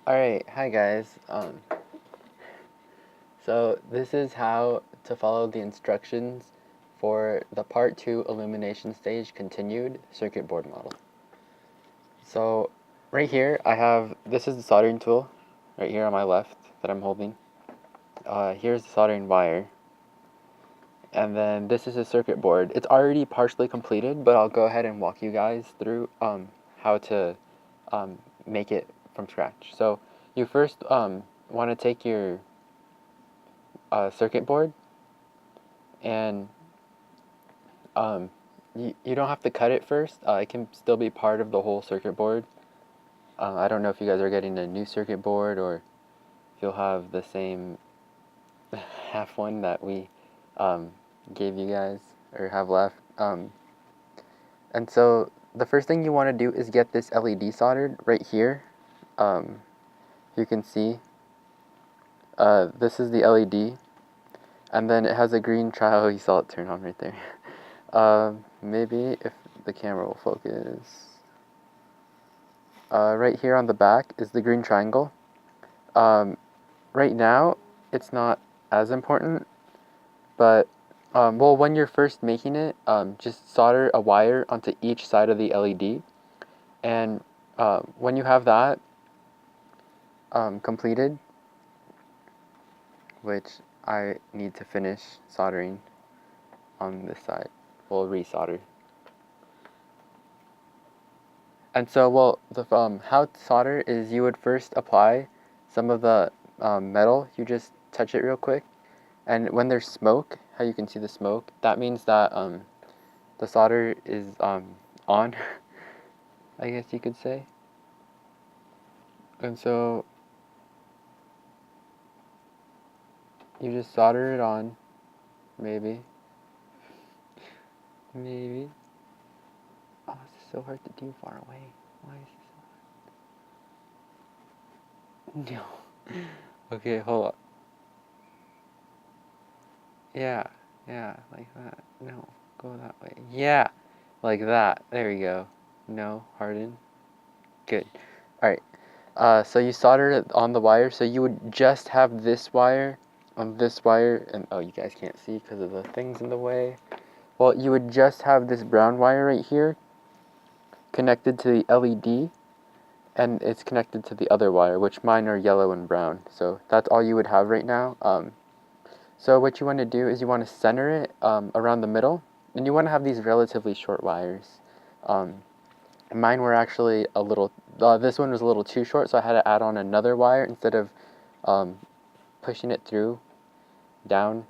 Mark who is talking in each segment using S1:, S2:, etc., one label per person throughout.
S1: Alright, hi guys. So this is how to follow the instructions for the part 2 illumination stage continued circuit board model. So right here this is the soldering tool right here on my left that I'm holding. Here's the soldering wire. And then this is a circuit board. It's already partially completed, but I'll go ahead and walk you guys through how to make it from scratch. So you first want to take your circuit board, and you don't have to cut it first. It can still be part of the whole circuit board. I don't know if you guys are getting a new circuit board or if you'll have the same half one that we gave you guys or have left. And so the first thing you want to do is get this LED soldered right here. You can see this is the LED, and then it has a green triangle. Oh, you saw it turn on right there. Maybe if the camera will focus. Right here on the back is the green triangle. Right now, it's not as important, but well, when you're first making it, just solder a wire onto each side of the LED, and when you have that completed, which I need to finish soldering on this side, we'll resolder. And so, well, the how to solder is you would first apply some of the metal. You just touch it real quick, and when there's smoke, how you can see the smoke, that means that the solder is on, I guess you could say. And so you just solder it on, maybe. Oh, this is so hard to do far away. Why is it so hard? No. Okay, hold up. Yeah, like that. No, go that way. Yeah, like that. There we go. No, harden. Good. Alright, so you soldered it on the wire, so you would just have this wire on this wire, and oh, you guys can't see because of the things in the way. Well, you would just have this brown wire right here connected to the LED, and it's connected to the other wire, which mine are yellow and brown. So that's all you would have right now. So what you want to do is you want to center it around the middle, and you want to have these relatively short wires. Mine were actually a little, this one was a little too short, so I had to add on another wire instead of pushing it through down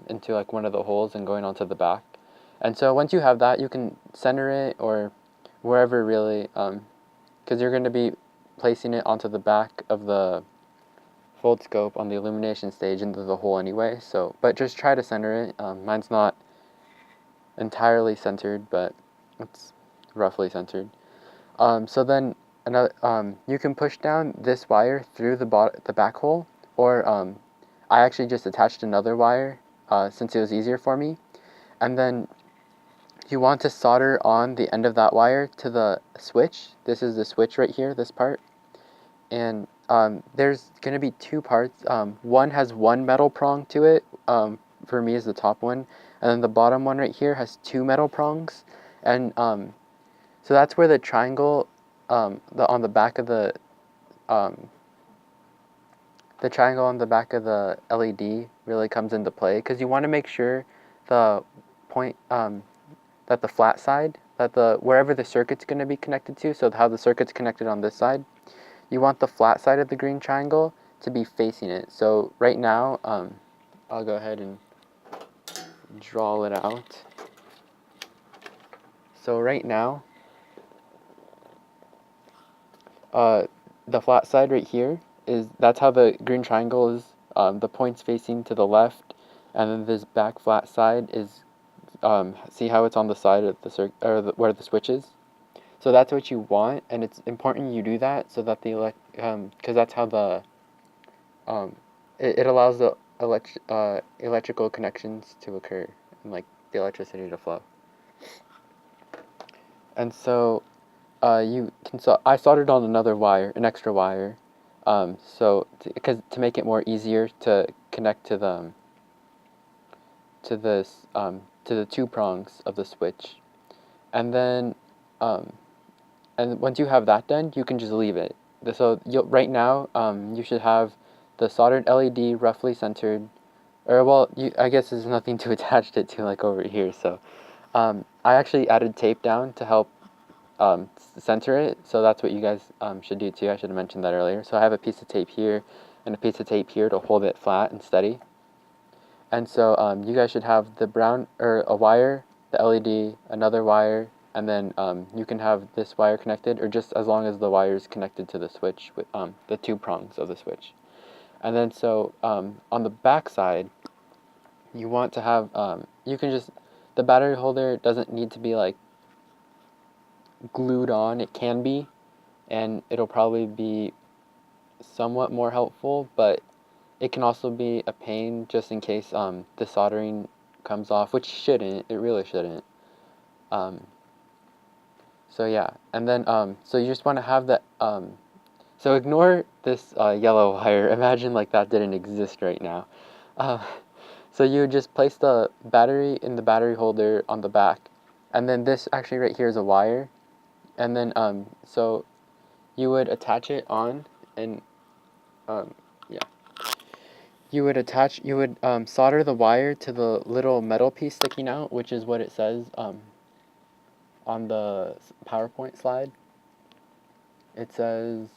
S1: into like one of the holes and going onto the back. And so once you have that, you can center it or wherever really, because you're going to be placing it onto the back of the Foldscope on the illumination stage into the hole anyway. So, but just try to center it. Mine's not entirely centered, but it's roughly centered. So then another, you can push down this wire through the back hole, or I actually just attached another wire since it was easier for me. And then you want to solder on the end of that wire to the switch. This is the switch right here, this part. And there's going to be two parts. One has one metal prong to it, for me is the top one, and then the bottom one right here has two metal prongs. And so that's where the triangle on the back of the triangle on the back of the LED really comes into play, because you want to make sure the point that the flat side, that wherever the circuit's going to be connected to, so how the circuit's connected on this side, you want the flat side of the green triangle to be facing it. So right now, I'll go ahead and draw it out. So right now, the flat side right here that's how the green triangle is. The point's facing to the left, and then this back flat side is, see how it's on the side of the where the switch is. So that's what you want, and it's important you do that so that the because that's how the it allows the electrical connections to occur and like the electricity to flow. And so I soldered on another wire, an extra wire, So to make it more easier to connect to the to the two prongs of the switch, and then and once you have that done, you can just leave it. So right now you should have the soldered LED roughly centered, or well, I guess there's nothing to attach it to like over here. So I actually added tape down to help center it. So that's what you guys should do too. I should have mentioned that earlier. So I have a piece of tape here and a piece of tape here to hold it flat and steady. And so you guys should have the brown, or a wire, the LED, another wire, and then you can have this wire connected, or just as long as the wire is connected to the switch with the two prongs of the switch. And then so on the back side, you want to have, you can just, the battery holder doesn't need to be like glued on. It can be, and it'll probably be somewhat more helpful, but it can also be a pain just in case the soldering comes off, which shouldn't. It really shouldn't. So yeah, and then so you just want to have the so ignore this yellow wire. Imagine like that didn't exist right now. So you would just place the battery in the battery holder on the back, and then this actually right here is a wire, and then so you would attach it on, and yeah. You would solder the wire to the little metal piece sticking out, which is what it says on the PowerPoint slide. It says,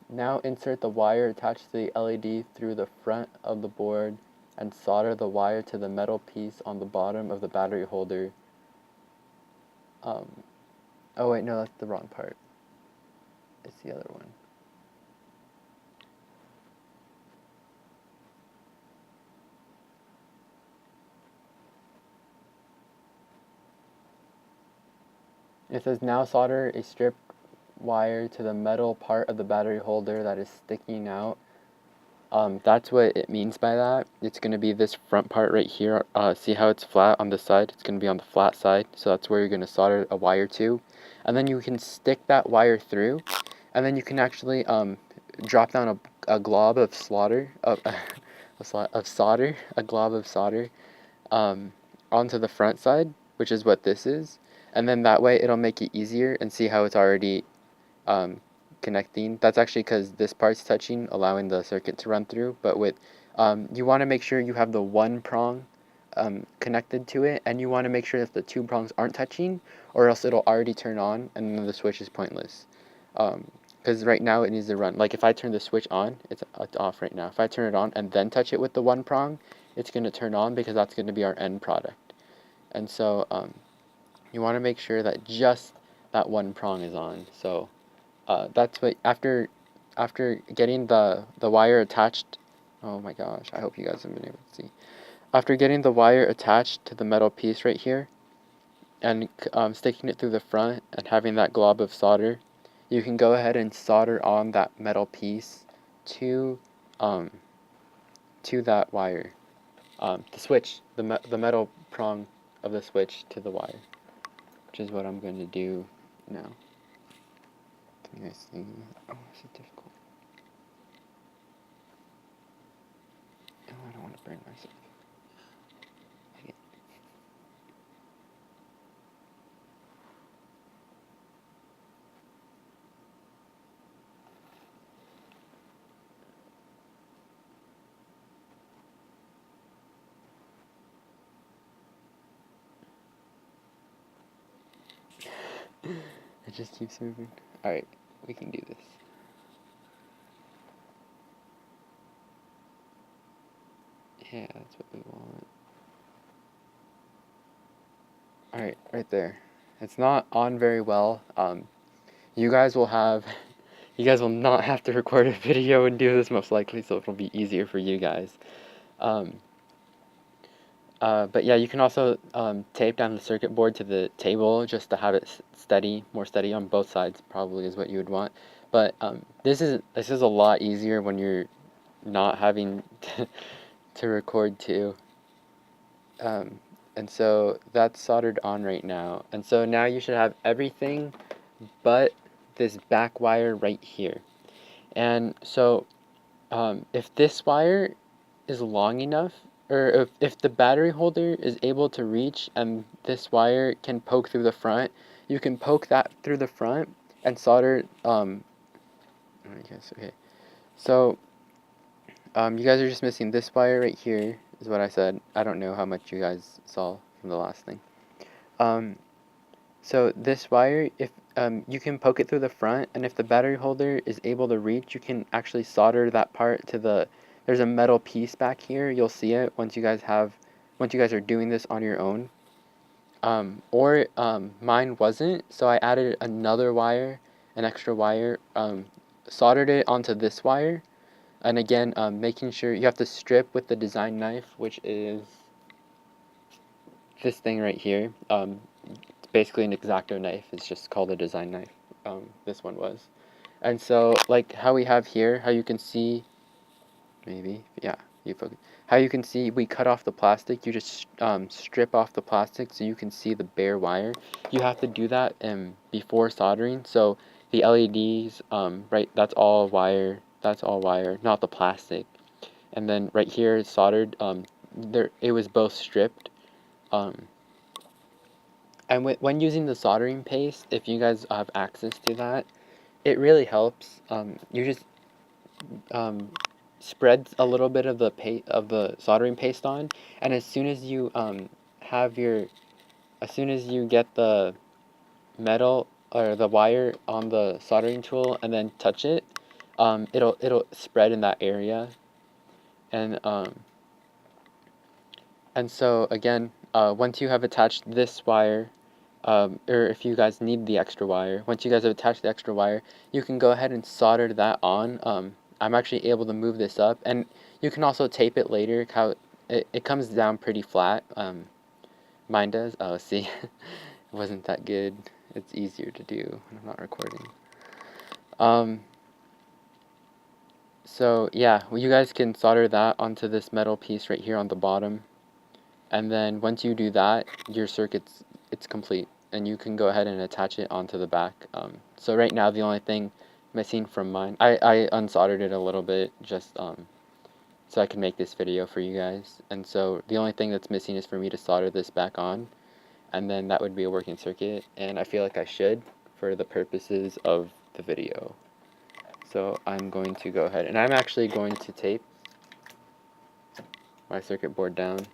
S1: now insert the wire attached to the LED through the front of the board and solder the wire to the metal piece on the bottom of the battery holder. Oh wait, no, that's the wrong part. It's the other one. It says now solder a strip wire to the metal part of the battery holder that is sticking out. That's what it means by that. It's going to be this front part right here. See how it's flat on the side? It's going to be on the flat side. So that's where you're going to solder a wire to. And then you can stick that wire through. And then you can actually drop down a glob of solder, a glob of solder onto the front side, which is what this is. And then that way it'll make it easier, and see how it's already connecting. That's actually because this part's touching, allowing the circuit to run through. But with you want to make sure you have the one prong connected to it, and you want to make sure that the two prongs aren't touching, or else it'll already turn on and then the switch is pointless. Because right now it needs to run. Like if I turn the switch on, it's off right now. If I turn it on and then touch it with the one prong, it's going to turn on, because that's going to be our end product. And so you want to make sure that just that one prong is on. So that's what, after getting the wire attached, oh my gosh, I hope you guys have been able to see. After getting the wire attached to the metal piece right here, and sticking it through the front and having that glob of solder, you can go ahead and solder on that metal piece to that wire, the switch, the metal prong of the switch to the wire, which is what I'm going to do now. Can you guys see? Oh, this is difficult. Oh, I don't want to burn myself. It just keeps moving. Alright, we can do this. Yeah, that's what we want. Alright, right there. It's not on very well. You guys will not have to record a video and do this most likely, so it'll be easier for you guys. But yeah, you can also tape down the circuit board to the table just to have it more steady on both sides, probably is what you would want. But this is a lot easier when you're not having to record too. And so that's soldered on right now. And so now you should have everything but this back wire right here. And so if this wire is long enough, or if the battery holder is able to reach and this wire can poke through the front, you can poke that through the front and solder, I guess, okay. So you guys are just missing this wire right here, is what I said. I don't know how much you guys saw from the last thing. So this wire, if you can poke it through the front, and if the battery holder is able to reach, you can actually solder that part to the, there's a metal piece back here. You'll see it once you guys are doing this on your own. Mine wasn't, so I added another wire, an extra wire, soldered it onto this wire. And again, making sure you have to strip with the design knife, which is this thing right here. It's basically an X-Acto knife. It's just called a design knife. This one was. And so, like how we have here, how you can see, maybe, yeah, you focus. How you can see, we cut off the plastic. You just strip off the plastic so you can see the bare wire. You have to do that before soldering. So the LEDs, right, that's all wire. That's all wire, not the plastic. And then right here is soldered. It was both stripped. And when using the soldering paste, if you guys have access to that, it really helps. You just spread a little bit of the soldering paste on, and as soon as you get the metal or the wire on the soldering tool and then touch it, it'll spread in that area, and so again, once you have attached this wire, or if you guys need the extra wire, once you guys have attached the extra wire, you can go ahead and solder that on. I'm actually able to move this up, and you can also tape it later. How it comes down pretty flat. Mine does. Oh, see, it wasn't that good. It's easier to do when I'm not recording. So yeah, well, you guys can solder that onto this metal piece right here on the bottom, and then once you do that, your it's complete, and you can go ahead and attach it onto the back. So right now the only thing missing from mine, I unsoldered it a little bit just so I can make this video for you guys, and so the only thing that's missing is for me to solder this back on, and then that would be a working circuit, and I feel like I should for the purposes of the video. So I'm going to go ahead, and I'm actually going to tape my circuit board down.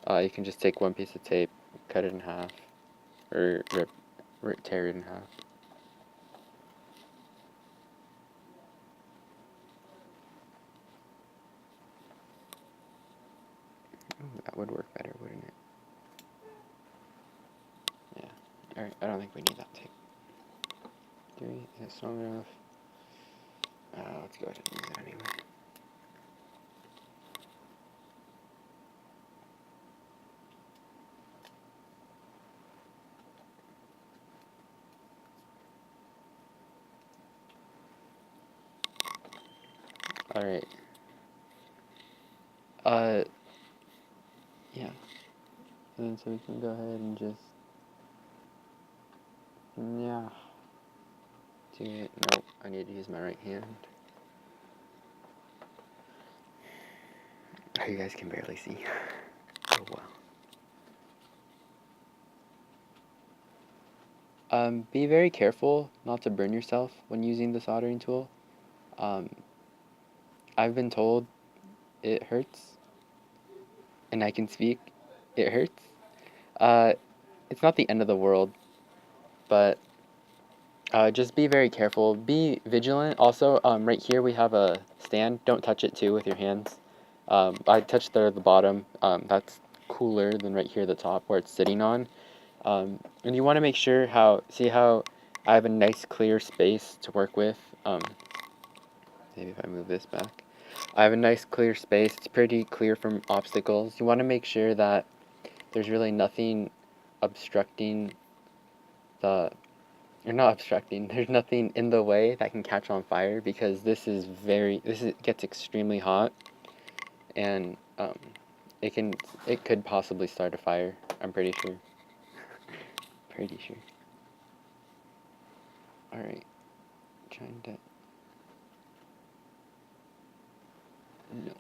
S1: You can just take one piece of tape, cut it in half, or tear it in half. Ooh, that would work better, wouldn't it? Yeah. Alright, I don't think we need that tape. Is it strong enough? Let's go ahead and use it anyway. Alright. Yeah. And then so we can go ahead and just, yeah. Do it. Nope, I need to use my right hand. Oh, you guys can barely see. Oh wow. Be very careful not to burn yourself when using the soldering tool. I've been told it hurts, and I can speak. It hurts. It's not the end of the world, but just be very careful. Be vigilant. Also, right here we have a stand. Don't touch it too with your hands. I touched the bottom. That's cooler than right here at the top where it's sitting on. And you want to make sure see how I have a nice clear space to work with. Maybe if I move this back. I have a nice clear space. It's pretty clear from obstacles. You want to make sure that there's really nothing obstructing the, or not obstructing, there's nothing in the way that can catch on fire, because this gets extremely hot, and it could possibly start a fire. I'm pretty sure. Pretty sure. Alright. Trying to... No.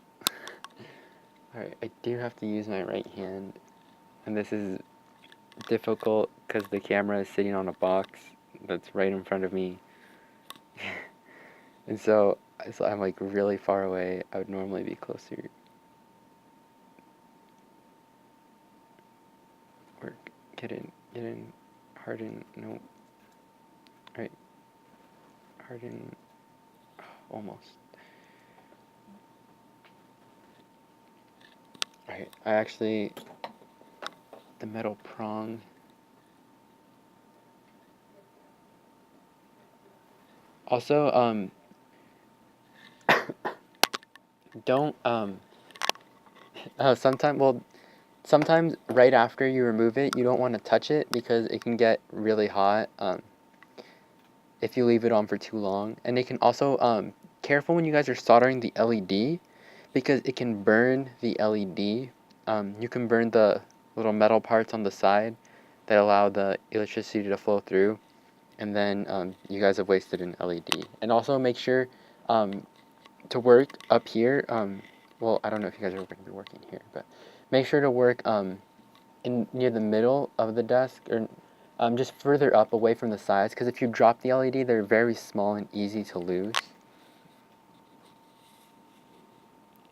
S1: Alright, I do have to use my right hand. And this is difficult because the camera is sitting on a box that's right in front of me. And so I'm like really far away. I would normally be closer. Work. Get in. Harden. No. Alright. Harden. Almost. Alright, I actually... The metal prong. Also, don't, sometimes right after you remove it, you don't want to touch it because it can get really hot, if you leave it on for too long. And it can also, careful when you guys are soldering the LED because it can burn the LED. You can burn the little metal parts on the side that allow the electricity to flow through. And then you guys have wasted an LED. And also make sure to work up here. Well, I don't know if you guys are going to be working here, but make sure to work in near the middle of the desk, or just further up away from the sides, because if you drop the LED, they're very small and easy to lose.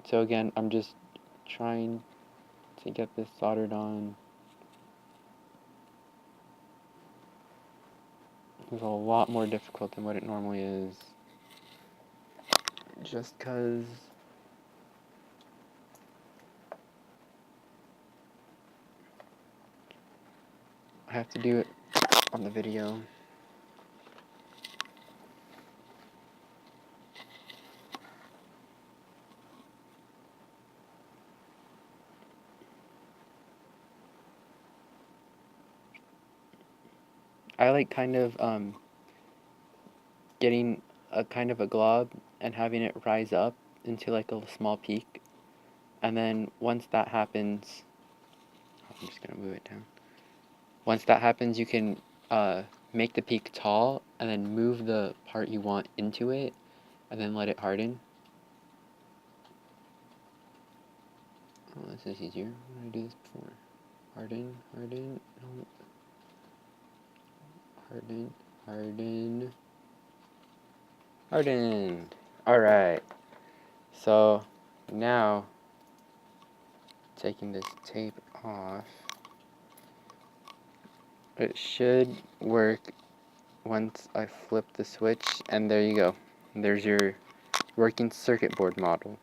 S1: So again, I'm just trying to get this soldered on. It's a lot more difficult than what it normally is. Just because I have to do it on the video. I like kind of getting a kind of a glob and having it rise up into like a small peak. And then once that happens, I'm just gonna move it down. Once that happens, you can make the peak tall and then move the part you want into it and then let it harden. Oh, this is easier. What did I do this before? Harden, no. Hardened. Alright. So now, taking this tape off, it should work once I flip the switch, and there you go. There's your working circuit board model.